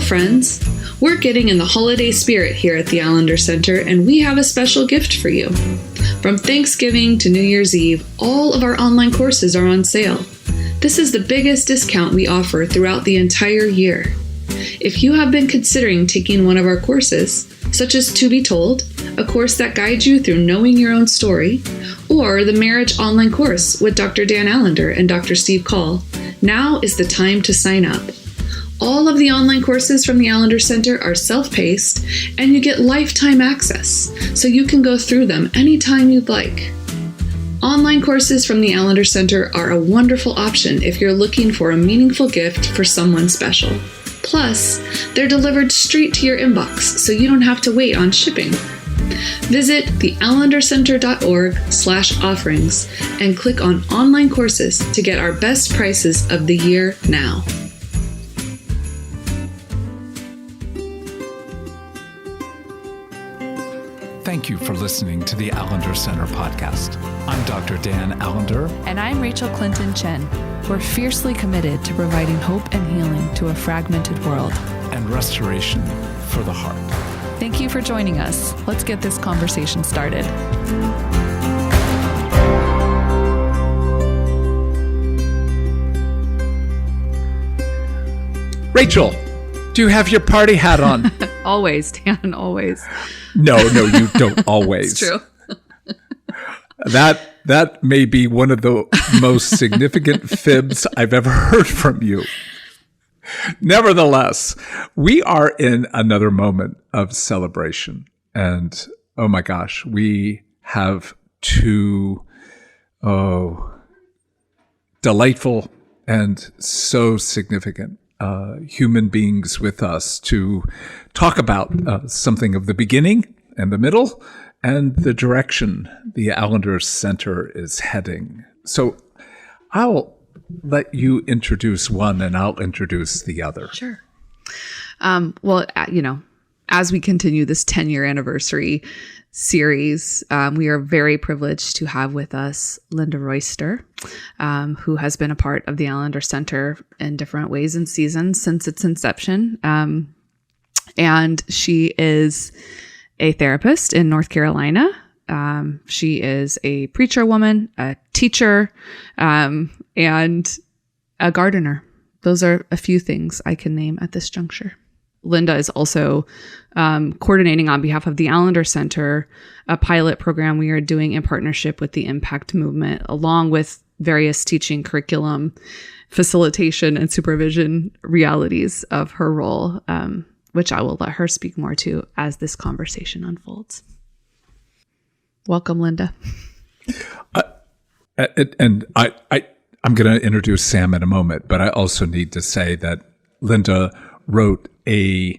friends. We're getting in the holiday spirit here at the Allender Center, and we have a special gift for you. From Thanksgiving to New Year's Eve, all of our online courses are on sale. This is the biggest discount we offer throughout the entire year. If you have been considering taking one of our courses, such as To Be Told, a course that guides you through knowing your own story, or the Marriage Online course with Dr. Dan Allender and Dr. Steve Call, now is the time to sign up. All of the online courses from the Allender Center are self-paced, and you get lifetime access, so you can go through them anytime you'd like. Online courses from the Allender Center are a wonderful option if you're looking for a meaningful gift for someone special. Plus, they're delivered straight to your inbox, so you don't have to wait on shipping. Visit theallendercenter.org/offerings and click on online courses to get our best prices of the year now. Thank you for listening to the Allender Center podcast. I'm Dr. Dan Allender. And I'm Rachel Clinton Chen. We're fiercely committed to providing hope and healing to a fragmented world. And restoration for the heart. Thank you for joining us. Let's get this conversation started. Rachel, do you have your party hat on? Always, Dan, always. No, you don't always. It's true. That may be one of the most significant fibs I've ever heard from you. Nevertheless, we are in another moment of celebration. And oh my gosh, we have two delightful and so significant human beings with us to talk about something of the beginning and the middle and the direction the Allender Center is heading. So I'll let you introduce one and I'll introduce the other. Sure. Well, as we continue this 10-year anniversary series, we are very privileged to have with us Linda Royster, who has been a part of the Allender Center in different ways and seasons since its inception. And she is a therapist in North Carolina. She is a preacher woman, a teacher, and a gardener. Those are a few things I can name at this juncture. Linda is also coordinating on behalf of the Allender Center, a pilot program we are doing in partnership with the Impact Movement, along with various teaching curriculum, facilitation, and supervision realities of her role, which I will let her speak more to as this conversation unfolds. Welcome, Linda. And I'm going to introduce Sam in a moment, but I also need to say that Linda wrote a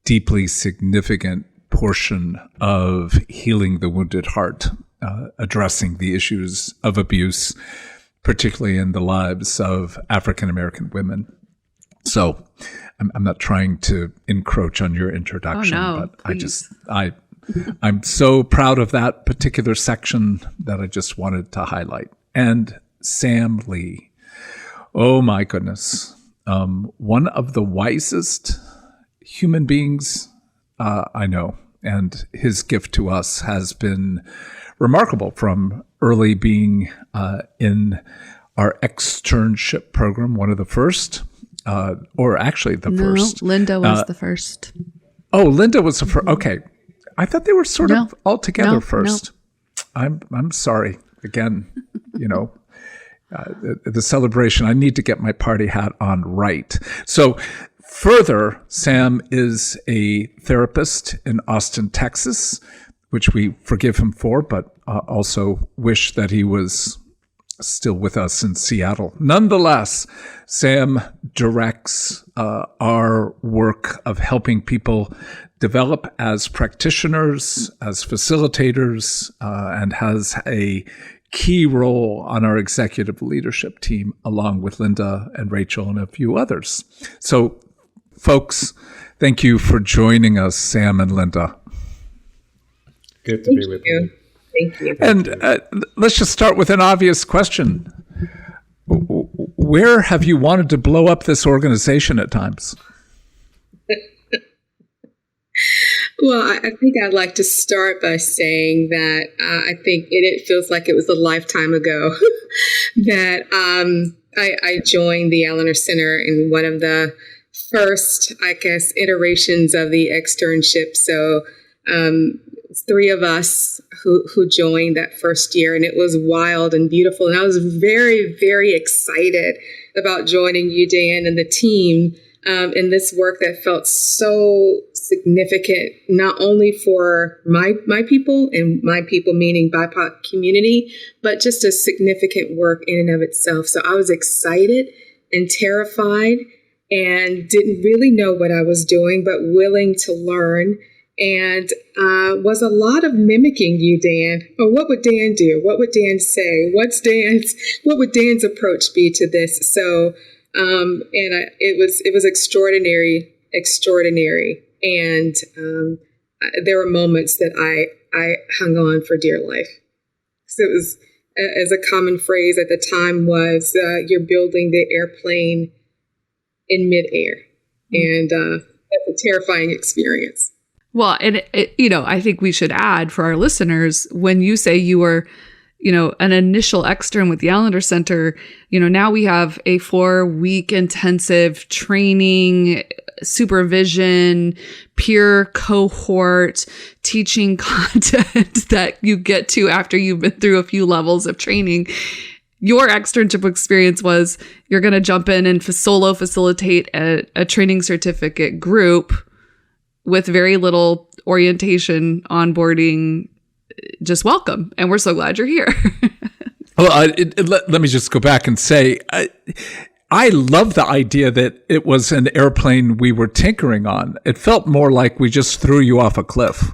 deeply significant portion of Healing the Wounded Heart, addressing the issues of abuse, particularly in the lives of African American women. So I'm not trying to encroach on your introduction, but please. I'm so proud of that particular section that I just wanted to highlight. And Sam Lee, oh my goodness, one of the wisest human beings I know, and his gift to us has been remarkable from early being in our externship program, one of the first. Or actually the first. Linda was the first. Oh, Linda was the first. Okay. I thought they were sort of all together first. No. I'm sorry. Again, the celebration, I need to get my party hat on right. So further, Sam is a therapist in Austin, Texas, which we forgive him for, but also wish that he was still with us in Seattle. Nonetheless, Sam directs our work of helping people develop as practitioners, as facilitators, and has a key role on our executive leadership team, along with Linda and Rachel and a few others. So, folks, thank you for joining us, Sam and Linda. Good to be with you. Thank you. And let's just start with an obvious question. Where have you wanted to blow up this organization at times? Well, I think I'd like to start by saying that I think it feels like it was a lifetime ago that I joined the Allender Center in one of the first, I guess, iterations of the externship. So three of us who joined that first year, and it was wild and beautiful. And I was very, very excited about joining you, Dan, and the team in this work that felt so significant, not only for my people, and my people meaning BIPOC community, but just a significant work in and of itself. So I was excited and terrified and didn't really know what I was doing, but willing to learn. And was a lot of mimicking you, Dan. Oh, what would Dan do? What would Dan say? What would Dan's approach be to this? So, it was extraordinary. And there were moments that I hung on for dear life. So it was, as a common phrase at the time was, you're building the airplane in midair. And that's a terrifying experience. Well, and I think we should add for our listeners, when you say you were, an initial extern with the Allender Center, now we have a 4-week intensive training, supervision, peer cohort, teaching content that you get to after you've been through a few levels of training. Your externship experience was you're going to jump in and solo facilitate a training certificate group with very little orientation, onboarding, just welcome. And we're so glad you're here. Well, let me just go back and say, I love the idea that it was an airplane we were tinkering on. It felt more like we just threw you off a cliff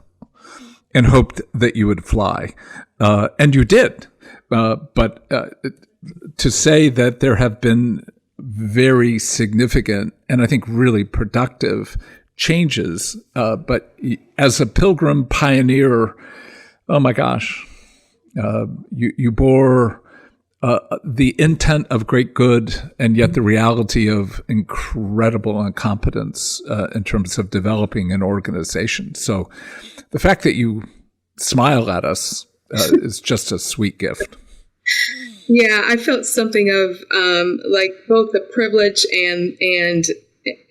and hoped that you would fly. And you did. But to say that there have been very significant and I think really productive changes, but as a pilgrim pioneer, oh my gosh, you bore the intent of great good and yet the reality of incredible incompetence in terms of developing an organization. So the fact that you smile at us is just a sweet gift. Yeah, I felt something of like both the privilege and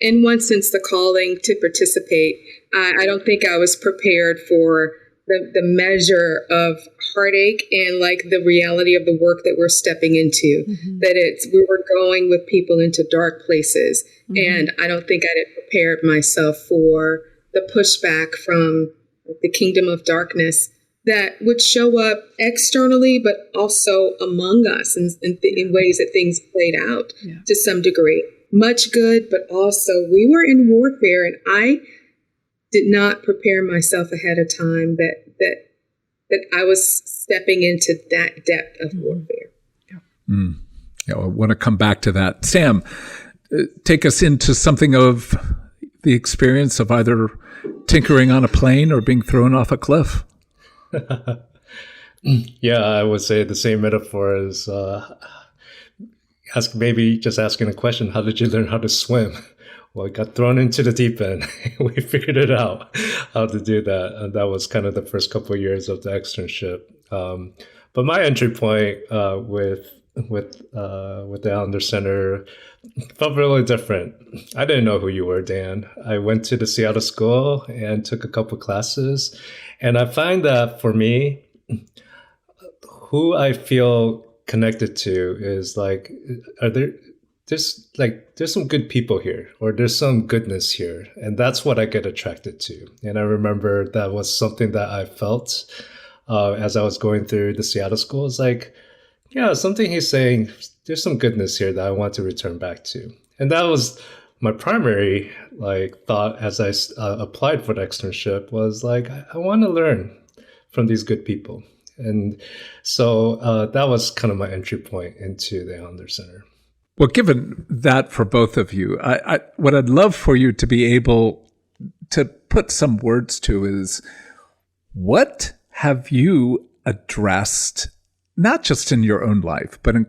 in one sense the calling to participate. I don't think I was prepared for the measure of heartache and like the reality of the work that we're stepping into. Mm-hmm. That we were going with people into dark places, and I don't think I had prepared myself for the pushback from the kingdom of darkness that would show up externally, but also among us in ways that things played out to some degree. Much good, but also we were in warfare, and I did not prepare myself ahead of time that I was stepping into that depth of warfare. Yeah, I want to come back to that. Sam, take us into something of the experience of either tinkering on a plane or being thrown off a cliff. Yeah, I would say the same metaphor as asking a question, how did you learn how to swim? Well, I got thrown into the deep end. We figured it out how to do that. And that was kind of the first couple of years of the externship. But my entry point with the Allender Center felt really different. I didn't know who you were, Dan. I went to the Seattle school and took a couple classes. And I find that for me, who I feel connected to is like, there's some good people here, or there's some goodness here. And that's what I get attracted to. And I remember that was something that I felt as I was going through the Seattle school. It's like, yeah, something he's saying, there's some goodness here that I want to return back to. And that was my primary thought as I applied for the externship, was like, I want to learn from these good people. And so that was kind of my entry point into the Allender Center. Well, given that for both of you, what I'd love for you to be able to put some words to is, what have you addressed, not just in your own life, but in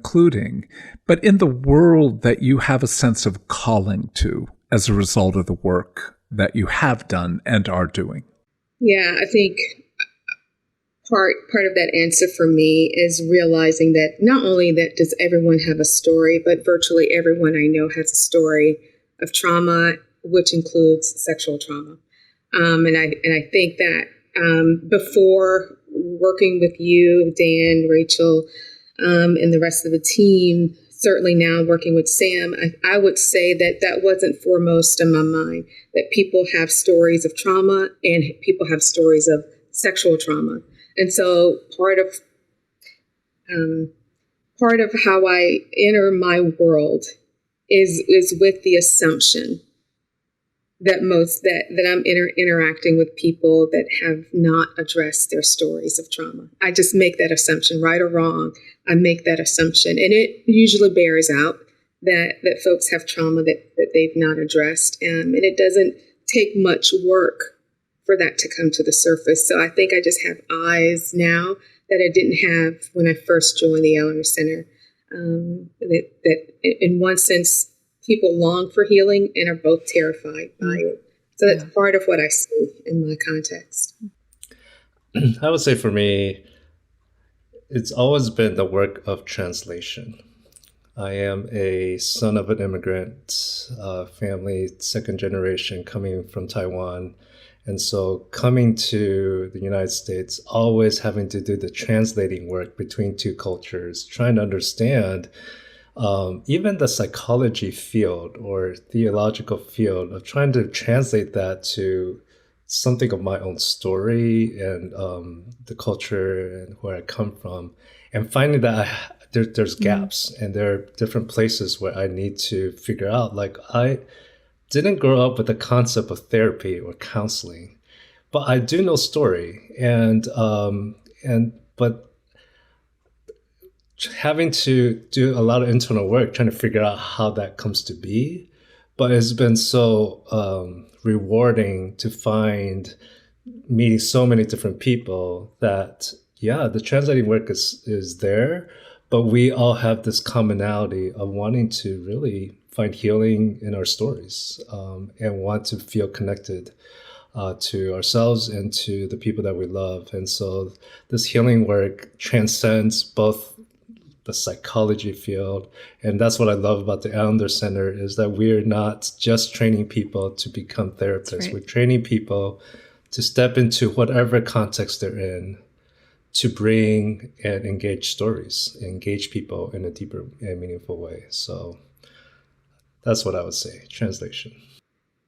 the world that you have a sense of calling to as a result of the work that you have done and are doing? Yeah, I think part of that answer for me is realizing that not only that does everyone have a story, but virtually everyone I know has a story of trauma, which includes sexual trauma. And I think that before working with you, Dan, Rachel, and the rest of the team, certainly now working with Sam, I would say that wasn't foremost in my mind, that people have stories of trauma and people have stories of sexual trauma. And so part of how I enter my world is with the assumption that I'm interacting with people that have not addressed their stories of trauma. I just make that assumption, right or wrong. I make that assumption, and it usually bears out that folks have trauma that they've not addressed, and it doesn't take much work for that to come to the surface. So I think I just have eyes now that I didn't have when I first joined the Allender Center. That in one sense, people long for healing and are both terrified by it. So that's part of what I see in my context. I would say for me, it's always been the work of translation. I am a son of an immigrant family, second generation coming from Taiwan. And so coming to the United States, always having to do the translating work between two cultures, trying to understand even the psychology field or theological field of trying to translate that to something of my own story and the culture and where I come from, and finding that there's gaps and there are different places where I need to figure out, like, I didn't grow up with the concept of therapy or counseling, but I do know story but having to do a lot of internal work trying to figure out how that comes to be. But it's been so rewarding to find meeting so many different people that, yeah, the translating work is there, but we all have this commonality of wanting to really find healing in our stories and want to feel connected to ourselves and to the people that we love. And so this healing work transcends both the psychology field. And that's what I love about the Allender Center, is that we're not just training people to become therapists. Right. We're training people to step into whatever context they're in, to bring and engage stories, engage people in a deeper and meaningful way. So that's what I would say, translation.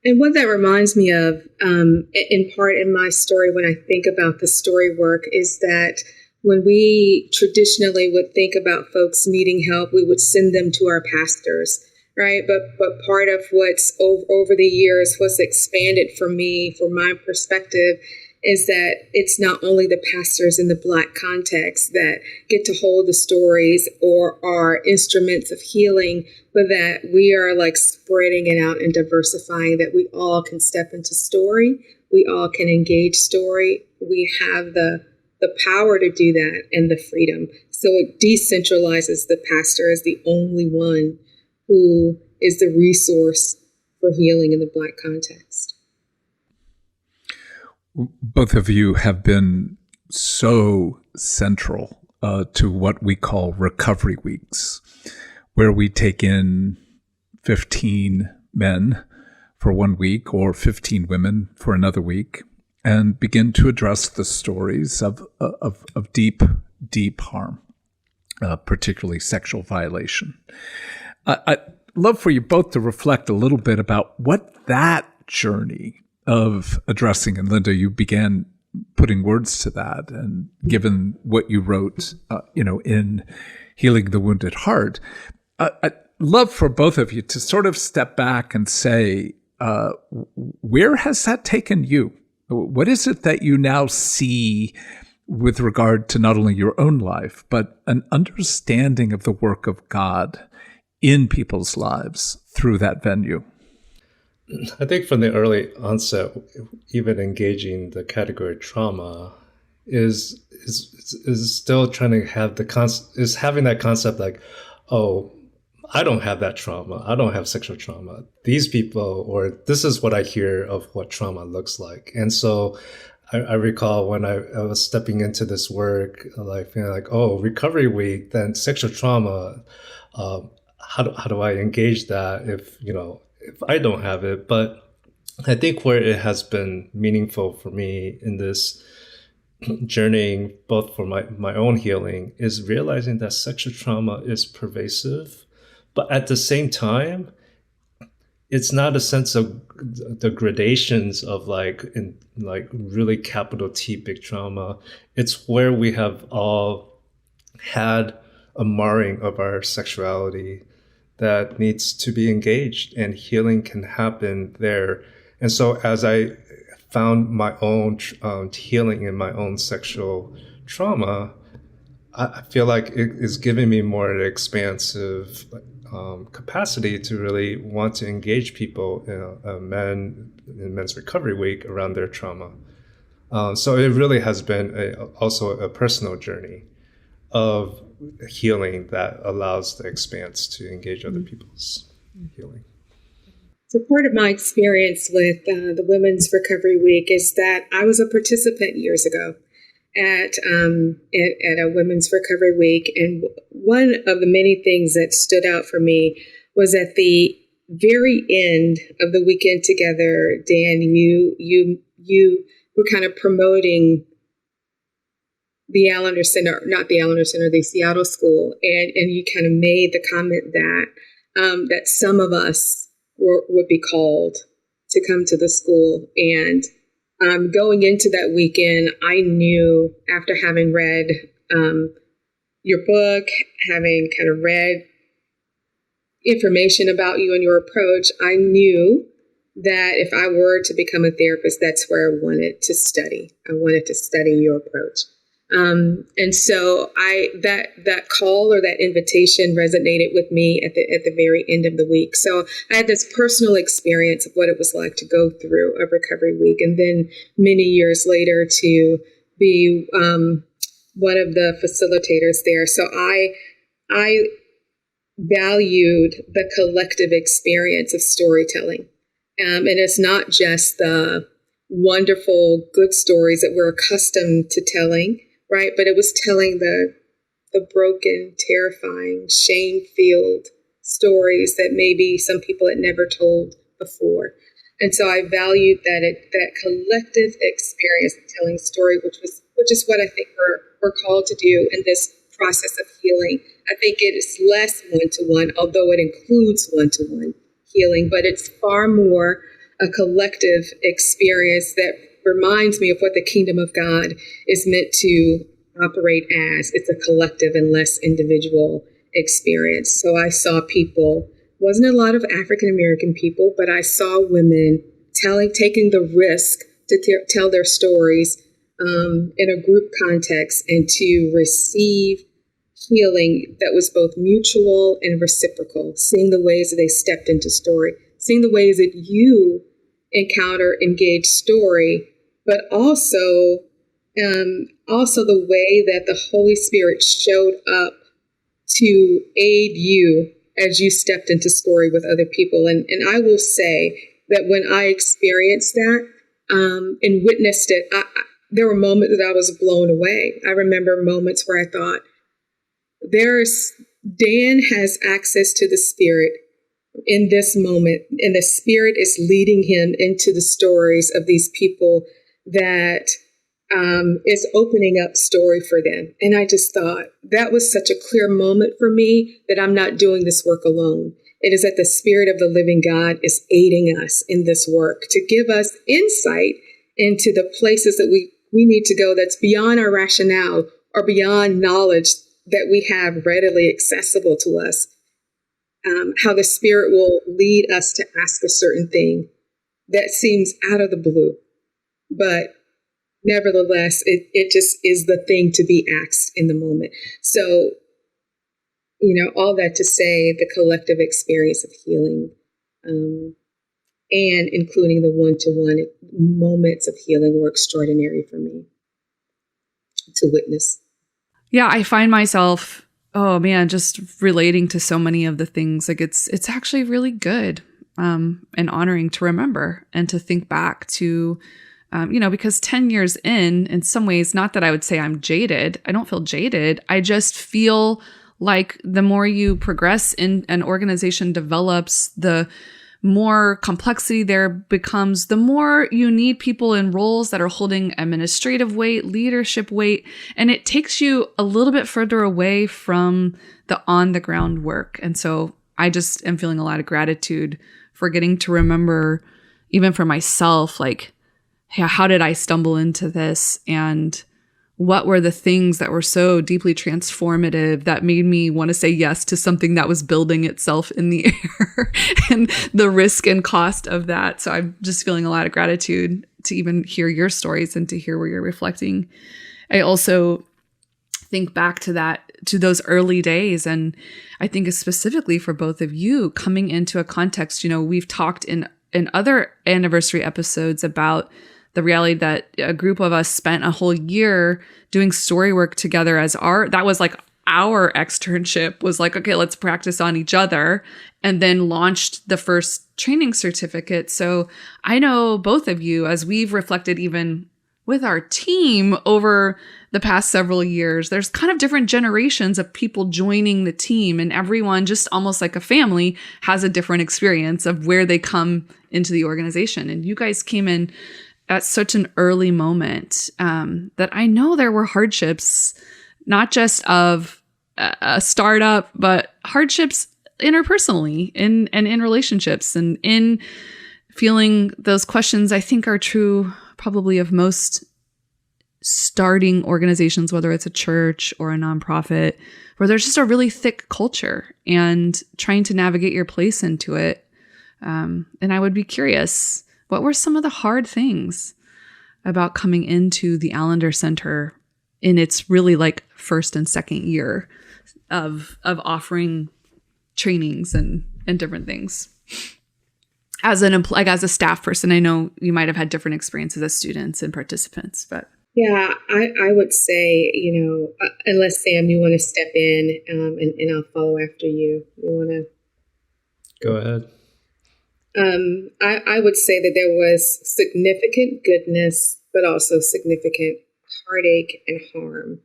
And what that reminds me of, in part in my story, when I think about the story work, is that when we traditionally would think about folks needing help, we would send them to our pastors, right? But part of what's over the years, what's expanded for me, from my perspective, is that it's not only the pastors in the Black context that get to hold the stories or are instruments of healing, but that we are like spreading it out and diversifying, that we all can step into story. We all can engage story. We have the power to do that and the freedom. So it decentralizes the pastor as the only one who is the resource for healing in the Black context. Both of you have been so central to what we call recovery weeks, where we take in 15 men for 1 week or 15 women for another week, and begin to address the stories of deep harm, particularly sexual violation. I'd love for you both to reflect a little bit about what that journey of addressing, and Linda, you began putting words to that, and given what you wrote, in Healing the Wounded Heart, I'd love for both of you to sort of step back and say, where has that taken you? What is it that you now see with regard to not only your own life, but an understanding of the work of God in people's lives through that venue? I think from the early onset, even engaging the category trauma is still trying to have having that concept like, oh, I don't have that trauma. I don't have sexual trauma. These people, or this is what I hear of what trauma looks like. And so I recall when I was stepping into this work, like feeling like, oh, recovery week, then sexual trauma. How do I engage that if I don't have it? But I think where it has been meaningful for me in this journeying, both for my own healing, is realizing that sexual trauma is pervasive, but at the same time, it's not a sense of the gradations of like really capital T big trauma. It's where we have all had a marring of our sexuality that needs to be engaged, and healing can happen there. And so as I found my own healing in my own sexual trauma, I feel like it is giving me more an expansive capacity to really want to engage people, men in Men's Recovery Week, around their trauma. So it really has been also a personal journey of healing that allows the expanse to engage other people's healing. So part of my experience with the Women's Recovery Week is that I was a participant years ago at a Women's Recovery Week, and one of the many things that stood out for me was at the very end of the weekend together, Dan, you were kind of promoting the Allender Center, not the Allender Center, the Seattle School, and you kind of made the comment that some of us would be called to come to the school. And going into that weekend, I knew, after having read your book, having kind of read information about you and your approach, I knew that if I were to become a therapist, that's where I wanted to study. I wanted to study your approach. And so that call or that invitation resonated with me at the very end of the week. So I had this personal experience of what it was like to go through a recovery week, and then many years later to be one of the facilitators there. So I valued the collective experience of storytelling. And it's not just the wonderful, good stories that we're accustomed to telling, right? But it was telling the broken, terrifying, shame-filled stories that maybe some people had never told before. And so I valued that collective experience of telling story, which is what I think we're called to do in this process of healing. I think it is less one-to-one, although it includes one-to-one healing, but it's far more a collective experience that reminds me of what the kingdom of God is meant to operate as. It's a collective and less individual experience. So I saw people, wasn't a lot of African American people, but I saw women taking the risk to tell their stories in a group context and to receive healing that was both mutual and reciprocal, seeing the ways that they stepped into story, seeing the ways that you engage story, but also the way that the Holy Spirit showed up to aid you as you stepped into story with other people. And I will say that when I experienced that and witnessed it, there were moments that I was blown away. I remember moments where I thought, Dan has access to the Spirit in this moment, and the Spirit is leading him into the stories of these people that is opening up story for them. And I just thought that was such a clear moment for me that I'm not doing this work alone. It is that the Spirit of the living God is aiding us in this work to give us insight into the places that we need to go that's beyond our rationale or beyond knowledge that we have readily accessible to us. How the Spirit will lead us to ask a certain thing that seems out of the blue, but nevertheless, it just is the thing to be asked in the moment. So, all that to say, the collective experience of healing and including the one-to-one moments of healing were extraordinary for me to witness. Yeah, I find myself oh man, just relating to so many of the things, like it's actually really good and honoring to remember and to think back to, because 10 years in some ways, not that I would say I'm jaded. I don't feel jaded. I just feel like the more you progress in an organization develops, the more complexity there becomes, the more you need people in roles that are holding administrative weight, leadership weight, and it takes you a little bit further away from the on the ground work. And so I just am feeling a lot of gratitude for getting to remember, even for myself, like, hey, how did I stumble into this? And what were the things that were so deeply transformative that made me want to say yes to something that was building itself in the air and the risk and cost of that. So I'm just feeling a lot of gratitude to even hear your stories and to hear where you're reflecting. I also think back to those early days. And I think specifically for both of you coming into a context, we've talked in other anniversary episodes about the reality that a group of us spent a whole year doing story work together that was like our externship, was like, okay, let's practice on each other, and then launched the first training certificate. So I know both of you, as we've reflected even with our team over the past several years, there's kind of different generations of people joining the team, and everyone, just almost like a family, has a different experience of where they come into the organization. And you guys came in at such an early moment that I know there were hardships, not just of a startup, but hardships interpersonally and in relationships and in feeling those questions I think are true probably of most starting organizations, whether it's a church or a nonprofit, where there's just a really thick culture and trying to navigate your place into it. And I would be curious, what were some of the hard things about coming into the Allender Center in its really like first and second year of offering trainings and different things? As as a staff person, I know you might have had different experiences as students and participants, but. Yeah, I would say, unless Sam, you want to step in and I'll follow after you. You want to? Go ahead. I would say that there was significant goodness, but also significant heartache and harm.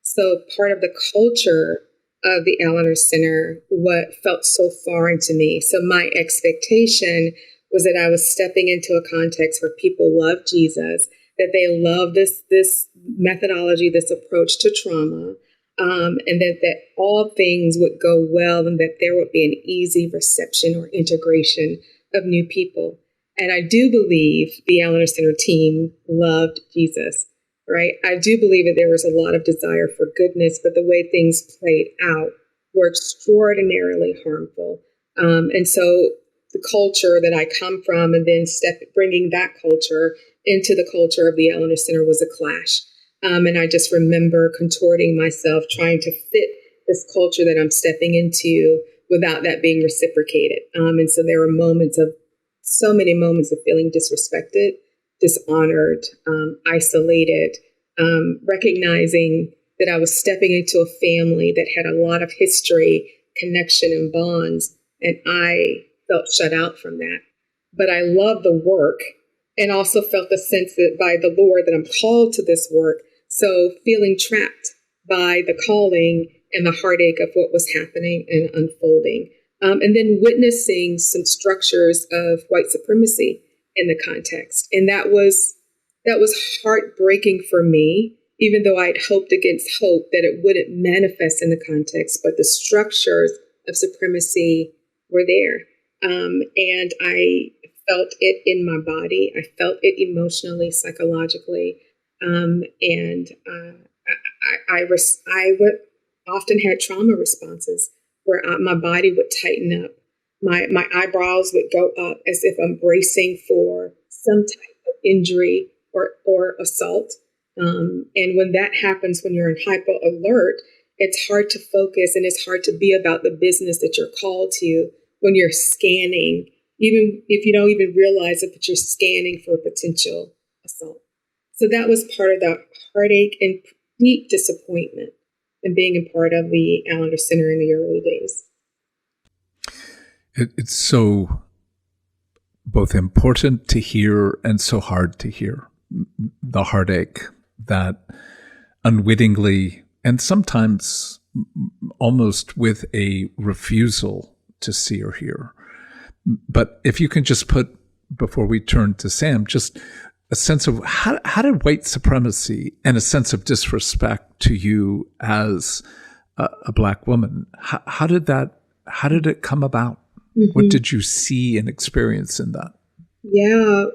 So part of the culture of the Allender Center, what felt so foreign to me. So my expectation was that I was stepping into a context where people love Jesus, that they love this methodology, this approach to trauma, and that all things would go well and that there would be an easy reception or integration of new people. And I do believe the Allender Center team loved Jesus, right? I do believe that there was a lot of desire for goodness, but the way things played out were extraordinarily harmful. And so the culture that I come from and then bringing that culture into the culture of the Allender Center was a clash. And I just remember contorting myself, trying to fit this culture that I'm stepping into without that being reciprocated. And so there were so many moments of feeling disrespected, dishonored, isolated, recognizing that I was stepping into a family that had a lot of history, connection, and bonds, and I felt shut out from that. But I loved the work and also felt the sense that by the Lord that I'm called to this work. So feeling trapped by the calling and the heartache of what was happening and unfolding. And then witnessing some structures of white supremacy in the context. And that was heartbreaking for me, even though I'd hoped against hope that it wouldn't manifest in the context, but the structures of supremacy were there. And I felt it in my body. I felt it emotionally, psychologically. And I would often had trauma responses where my body would tighten up. My eyebrows would go up as if I'm bracing for some type of injury or assault. And when that happens, when you're in hyper alert, it's hard to focus and it's hard to be about the business that you're called to when you're scanning, even if you don't even realize it, but you're scanning for potential assault. So that was part of that heartache and deep disappointment and being a part of the Allender Center in the early days. It's so both important to hear and so hard to hear. The heartache that unwittingly, and sometimes almost with a refusal to see or hear. But if you can just put, before we turn to Sam, just a sense of how did white supremacy and a sense of disrespect to you as a Black woman, how did it come about? Mm-hmm. What did you see and experience in that? Yeah,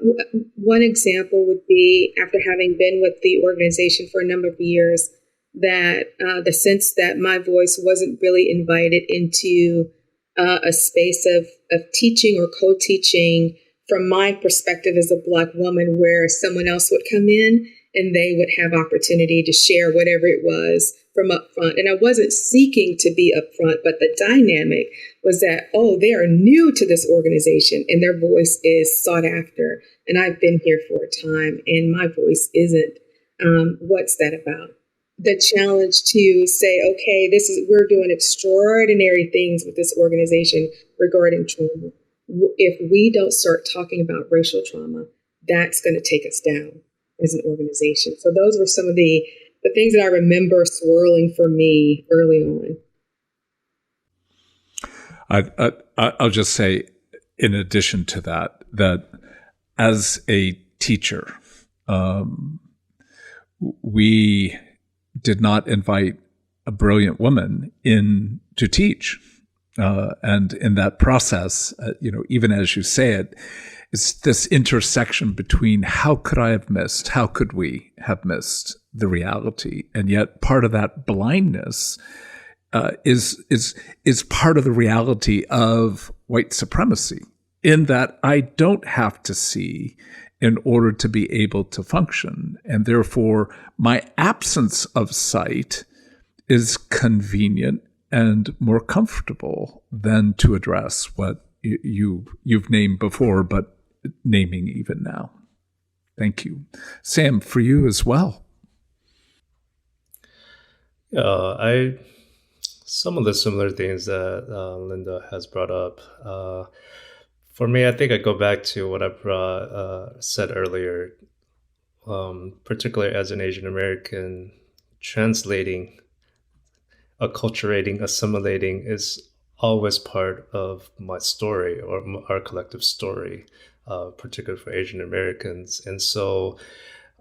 one example would be, after having been with the organization for a number of years, that the sense that my voice wasn't really invited into a space of teaching or co-teaching from my perspective as a Black woman, where someone else would come in and they would have opportunity to share whatever it was from up front. And I wasn't seeking to be up front, but the dynamic was that, oh, they are new to this organization and their voice is sought after. And I've been here for a time and my voice isn't. What's that about? The challenge to say, okay, we're doing extraordinary things with this organization regarding trauma. If we don't start talking about racial trauma, that's going to take us down as an organization. So those were some of the things that I remember swirling for me early on. I'll just say, in addition to that as a teacher, we did not invite a brilliant woman in to teach. And in that process, even as you say it, it's this intersection between how could we have missed the reality? And yet part of that blindness is part of the reality of white supremacy, in that I don't have to see in order to be able to function. And therefore, my absence of sight is convenient and more comfortable than to address what you've named before, but naming even now. Thank you. Sam, for you as well. Some of the similar things that Linda has brought up. For me, I think I go back to what I said earlier, particularly as an Asian American, translating, acculturating, assimilating is always part of my story, or our collective story, particularly for Asian Americans. And so,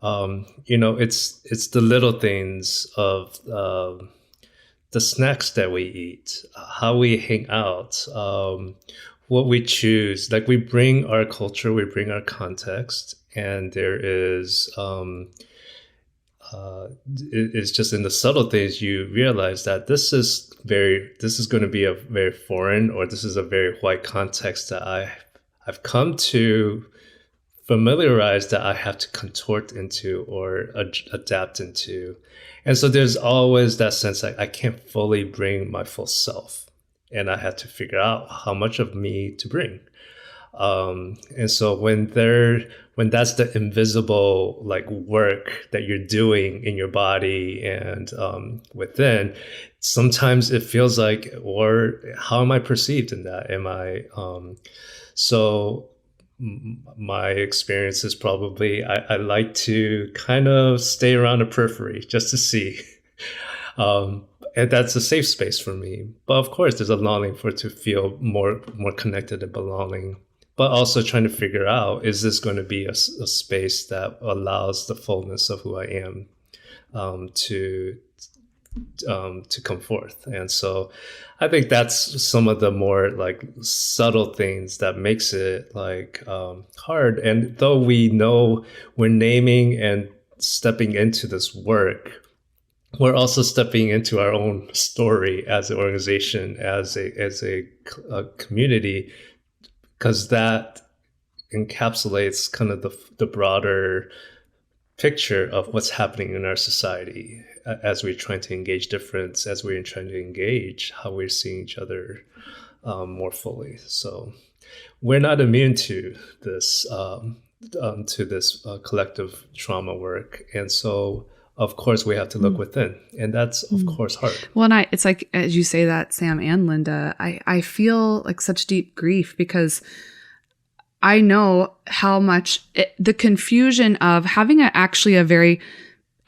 it's the little things of the snacks that we eat, how we hang out, what we choose. Like, we bring our culture, we bring our context, and there is it's just in the subtle things you realize that this is going to be a very foreign, or this is a very white context that I've come to familiarize, that I have to contort into or adapt into. And so there's always that sense that I can't fully bring my full self, and I have to figure out how much of me to bring. And so when that's the invisible work that you're doing in your body and within, sometimes it feels like, or how am I perceived in that? Am I so my experience is probably I like to kind of stay around the periphery just to see. And that's a safe space for me. But of course, there's a longing for it to feel more connected and belonging. But also trying to figure out, is this going to be a space that allows the fullness of who I am to come forth? And so I think that's some of the more subtle things that makes it hard. And though we know we're naming and stepping into this work, we're also stepping into our own story as an organization, as a community, because that encapsulates kind of the broader picture of what's happening in our society as we're trying to engage difference, as we're trying to engage how we're seeing each other more fully. So we're not immune to this collective trauma work. And so of course we have to look within, and that's of course hard. Well, and it's like, as you say that, Sam and Linda, I feel like such deep grief because I know how much the confusion of having actually a very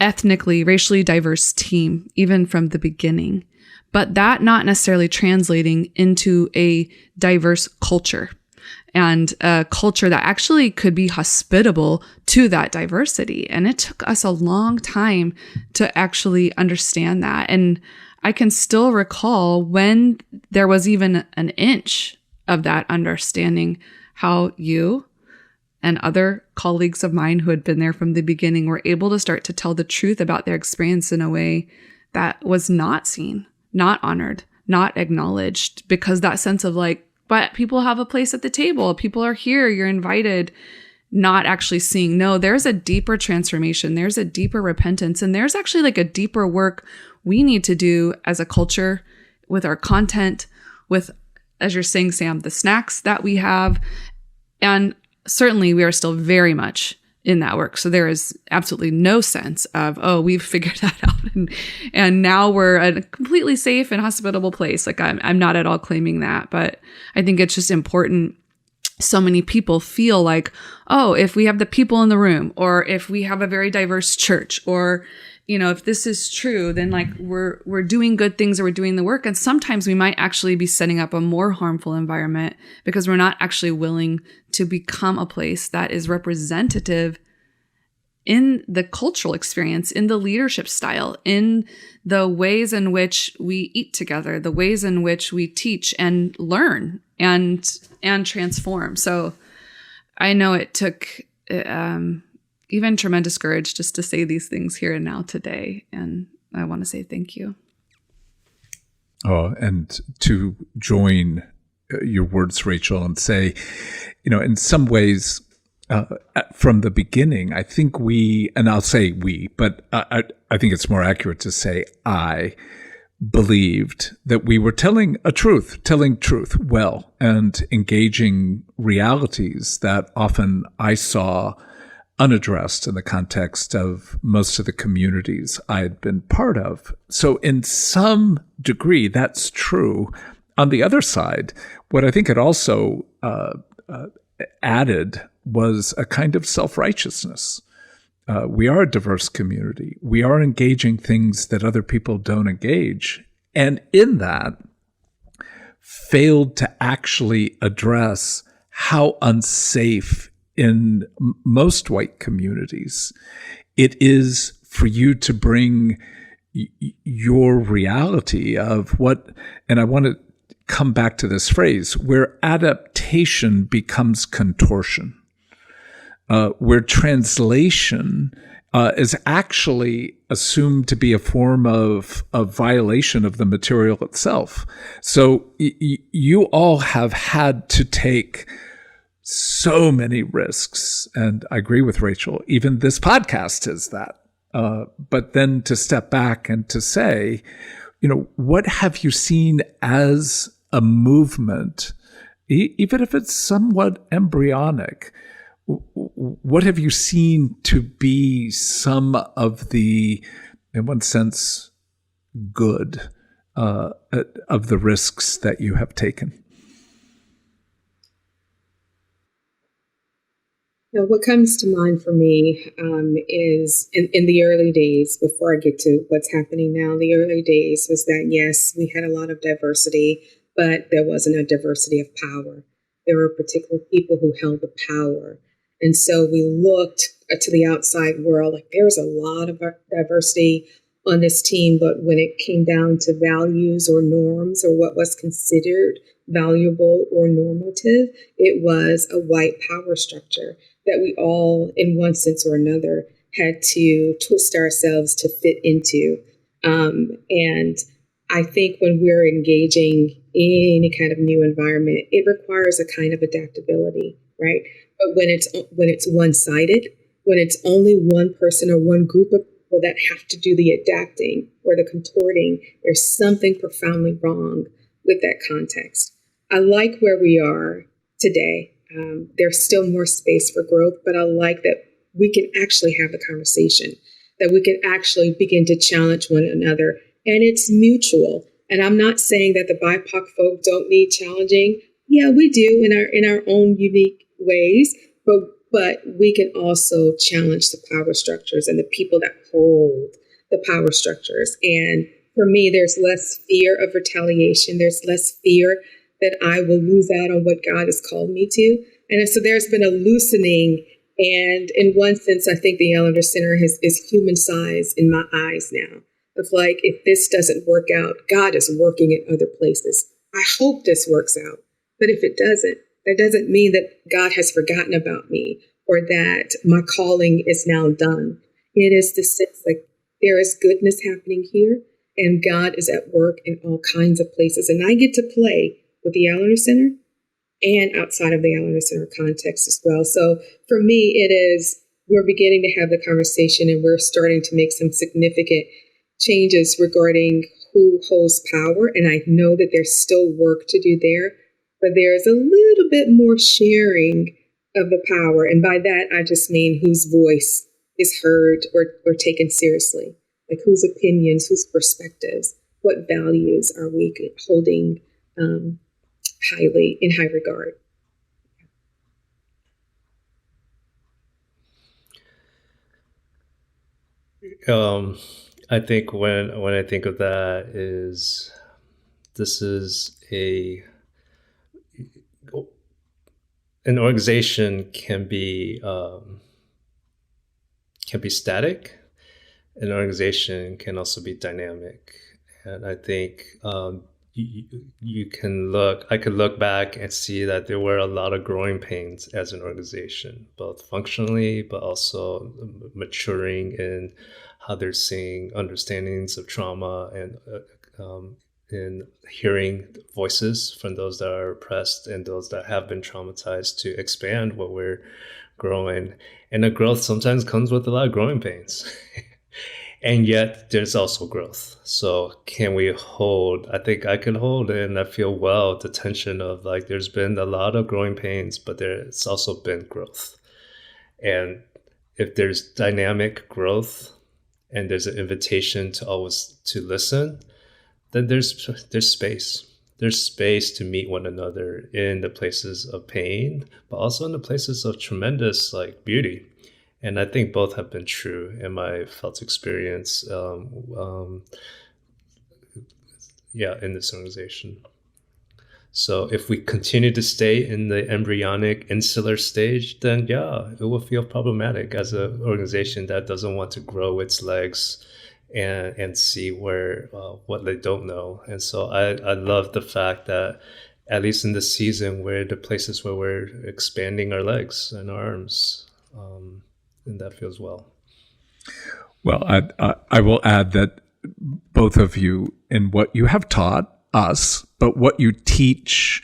ethnically, racially diverse team, even from the beginning, but that not necessarily translating into a diverse culture and a culture that actually could be hospitable to that diversity. And it took us a long time to actually understand that. And I can still recall when there was even an inch of that understanding, how you and other colleagues of mine who had been there from the beginning were able to start to tell the truth about their experience in a way that was not seen, not honored, not acknowledged, because that sense of like, but people have a place at the table. People are here. You're invited. Not actually seeing, no, there's a deeper transformation. There's a deeper repentance. And there's actually like a deeper work we need to do as a culture with our content, with, as you're saying, Sam, the snacks that we have. And certainly we are still very much in that work. So there is absolutely no sense of, oh, we've figured that out. And now we're a completely safe and hospitable place. Like I'm not at all claiming that, but I think it's just important. So many people feel like, oh, if we have the people in the room, or if we have a very diverse church, or, you know, if this is true, then like we're doing good things, or we're doing the work. And sometimes we might actually be setting up a more harmful environment because we're not actually willing to become a place that is representative in the cultural experience, in the leadership style, in the ways in which we eat together, the ways in which we teach and learn and transform. So I know it took even tremendous courage just to say these things here and now today. And I want to say thank you. Oh, and to join your words, Rachel, and say, you know, in some ways, from the beginning, I think we, and I'll say we, but I think it's more accurate to say I believed that we were telling truth well, and engaging realities that often I saw unaddressed in the context of most of the communities I had been part of. So in some degree, that's true. On the other side, what I think it also added was a kind of self-righteousness. We are a diverse community. We are engaging things that other people don't engage. And in that, failed to actually address how unsafe in most white communities it is for you to bring your reality of what, and I want to come back to this phrase, where adaptation becomes contortion. Where translation is actually assumed to be a form of violation of the material itself. So you all have had to take so many risks, and I agree with Rachel, even this podcast is that. But then to step back and to say, you know, what have you seen as a movement, even if it's somewhat embryonic? What have you seen to be some of the, in one sense, good of the risks that you have taken? Now, what comes to mind for me is in the early days, before I get to what's happening now, the early days was that, yes, we had a lot of diversity, but there wasn't a diversity of power. There were particular people who held the power. And so we looked to the outside world, like there was a lot of diversity on this team, but when it came down to values or norms or what was considered valuable or normative, it was a white power structure that we all, in one sense or another, had to twist ourselves to fit into. And I think when we're engaging in any kind of new environment, it requires a kind of adaptability, right? But when it's one-sided, when it's only one person or one group of people that have to do the adapting or the contorting, there's something profoundly wrong with that context. I like where we are today. There's still more space for growth, but I like that we can actually have the conversation that we can actually begin to challenge one another. And it's mutual. And I'm not saying that the BIPOC folk don't need challenging. Yeah, we do in our own unique ways, but we can also challenge the power structures and the people that hold the power structures. And for me, there's less fear of retaliation. There's less fear that I will lose out on what God has called me to. And so there's been a loosening. And in one sense, I think the Allender Center is human size in my eyes now. Of like, if this doesn't work out, God is working in other places. I hope this works out. But if it doesn't, that doesn't mean that God has forgotten about me or that my calling is now done. It is the sense like there is goodness happening here and God is at work in all kinds of places. And I get to play with the Allender Center and outside of the Allender Center context as well. So for me, it is, we're beginning to have the conversation and we're starting to make some significant changes regarding who holds power. And I know that there's still work to do there, but there's a little bit more sharing of the power. And by that, I just mean whose voice is heard or taken seriously, like whose opinions, whose perspectives, what values are we holding in high regard. I think when I think of that is this is an organization can be static. An organization can also be dynamic, and I think I could look back and see that there were a lot of growing pains as an organization, both functionally, but also maturing in how they're seeing understandings of trauma and in hearing voices from those that are oppressed and those that have been traumatized to expand what we're growing. And the growth sometimes comes with a lot of growing pains. And yet there's also growth. So can we hold, I think I can hold and I feel well the tension of like there's been a lot of growing pains, but there's also been growth. And if there's dynamic growth and there's an invitation to always to listen, then there's space. There's space to meet one another in the places of pain, but also in the places of tremendous like beauty. And I think both have been true in my felt experience, in this organization. So if we continue to stay in the embryonic insular stage, then it will feel problematic as an organization that doesn't want to grow its legs and see where what they don't know. And so I love the fact that at least in this season, we're the places where we're expanding our legs and our arms. And that feels well. Well, I will add that both of you, in what you have taught us, but what you teach,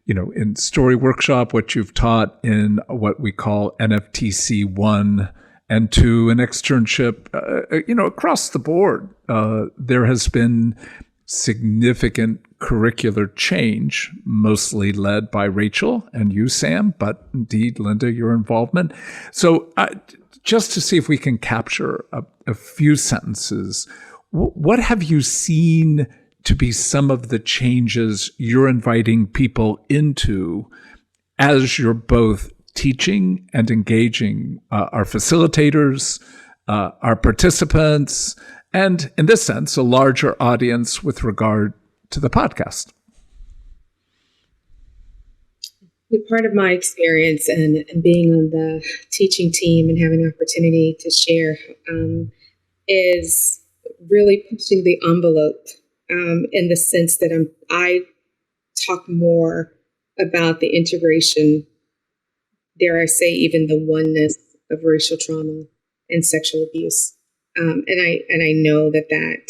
in Story Workshop, what you've taught in what we call NFTC 1 and 2, an externship, across the board, there has been significant curricular change, mostly led by Rachel and you, Sam, but indeed, Linda, your involvement. So just to see if we can capture a few sentences, what have you seen to be some of the changes you're inviting people into as you're both teaching and engaging our facilitators, our participants, and in this sense, a larger audience with regard to the podcast? Part of my experience and being on the teaching team and having an opportunity to share is really pushing the envelope in the sense that I talk more about the integration, dare I say, even the oneness of racial trauma and sexual abuse. And I know that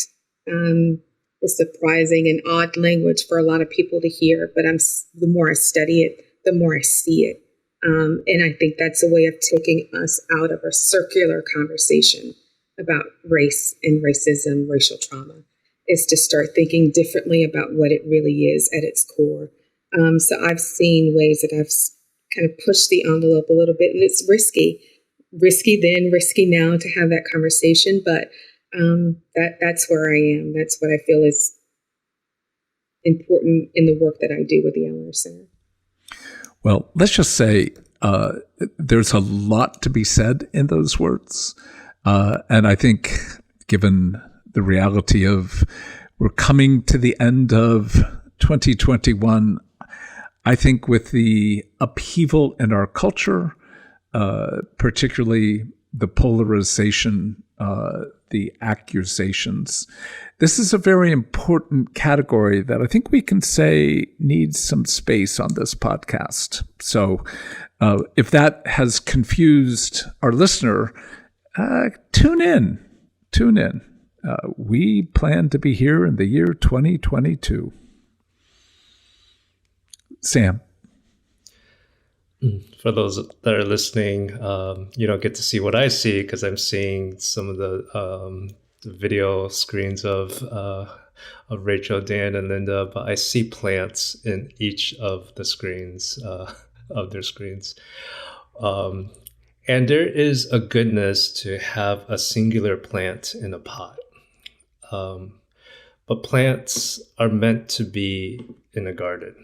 is surprising and odd language for a lot of people to hear, but the more I study it, the more I see it. And I think that's a way of taking us out of a circular conversation about race and racism, racial trauma, is to start thinking differently about what it really is at its core. So I've seen ways that I've kind of pushed the envelope a little bit, and it's risky risky then, risky now to have that conversation, but that's where I am. That's what I feel is important in the work that I do with the Allender Center. Well, let's just say there's a lot to be said in those words. And I think given the reality of we're coming to the end of 2021, I think with the upheaval in our culture, particularly the polarization, the accusations, this is a very important category that I think we can say needs some space on this podcast. So if that has confused our listener, tune in. We plan to be here in the year 2022. Sam. For those that are listening, you don't get to see what I see because I'm seeing some of the video screens of Rachel, Dan, and Linda, but I see plants in each of the screens, of their screens. And there is a goodness to have a singular plant in a pot. But plants are meant to be in a garden.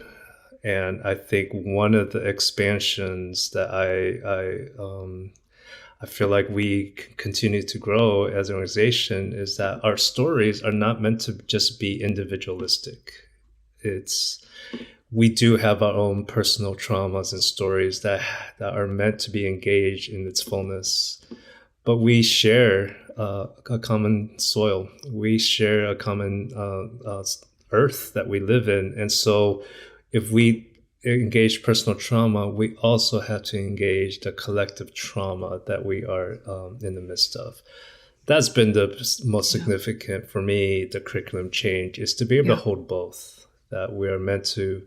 And I think one of the expansions that I feel like we continue to grow as an organization is that our stories are not meant to just be individualistic. We do have our own personal traumas and stories that are meant to be engaged in its fullness, but we share a common soil. We share a common earth that we live in. And so if we engage personal trauma, we also have to engage the collective trauma that we are in the midst of. That's been the most significant for me, the curriculum change, is to be able to hold both, that we are meant to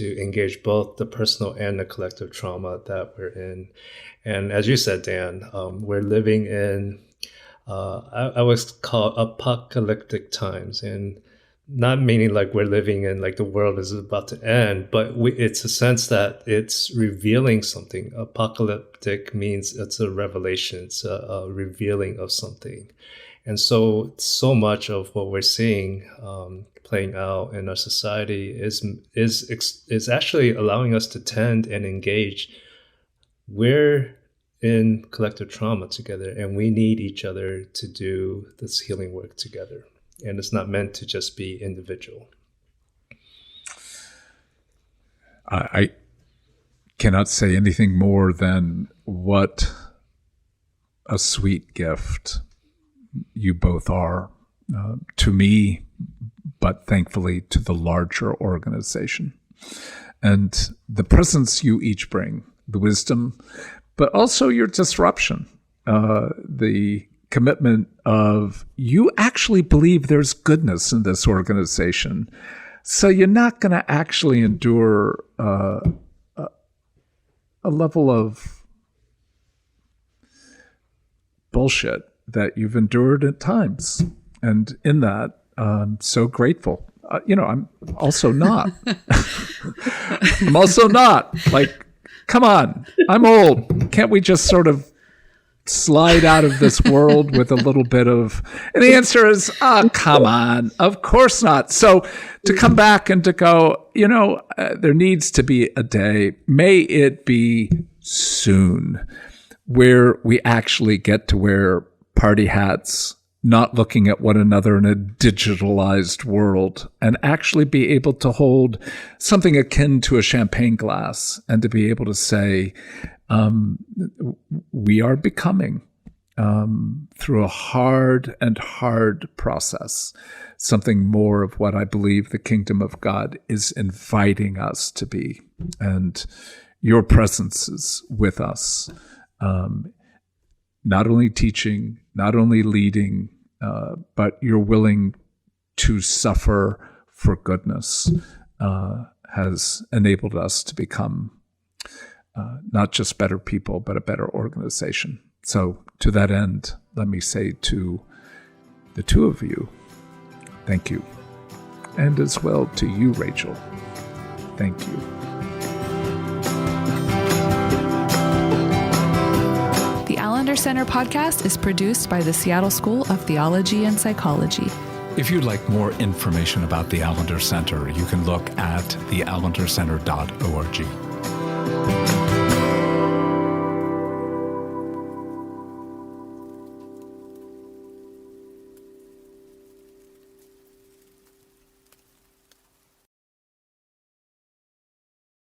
engage both the personal and the collective trauma that we're in. And as you said, Dan, we're living in, I always call apocalyptic times, and not meaning like we're living in like the world is about to end, but it's a sense that it's revealing something. Apocalyptic means it's a revelation, it's a revealing of something. And so much of what we're seeing playing out in our society is actually allowing us to tend and engage. We're in collective trauma together, and we need each other to do this healing work together. And it's not meant to just be individual. I cannot say anything more than what a sweet gift you both are to me, but thankfully to the larger organization. And the presence you each bring, the wisdom, but also your disruption, the commitment of you actually believe there's goodness in this organization. So you're not going to actually endure a level of bullshit that you've endured at times. And in that, I'm so grateful. I'm also not. I'm also not. Like, come on, I'm old. Can't we just sort of slide out of this world with a little bit of, and the answer is, come on, of course not. So to come back and to go, there needs to be a day, may it be soon, where we actually get to wear party hats, not looking at one another in a digitalized world, and actually be able to hold something akin to a champagne glass and to be able to say, we are becoming, through a hard process, something more of what I believe the kingdom of God is inviting us to be. And your presence is with us, not only teaching, not only leading, but you're willing to suffer for goodness, has enabled us to become not just better people, but a better organization. So to that end, let me say to the two of you, thank you. And as well to you, Rachel, thank you. The Allender Center podcast is produced by the Seattle School of Theology and Psychology. If you'd like more information about the Allender Center, you can look at theallendercenter.org.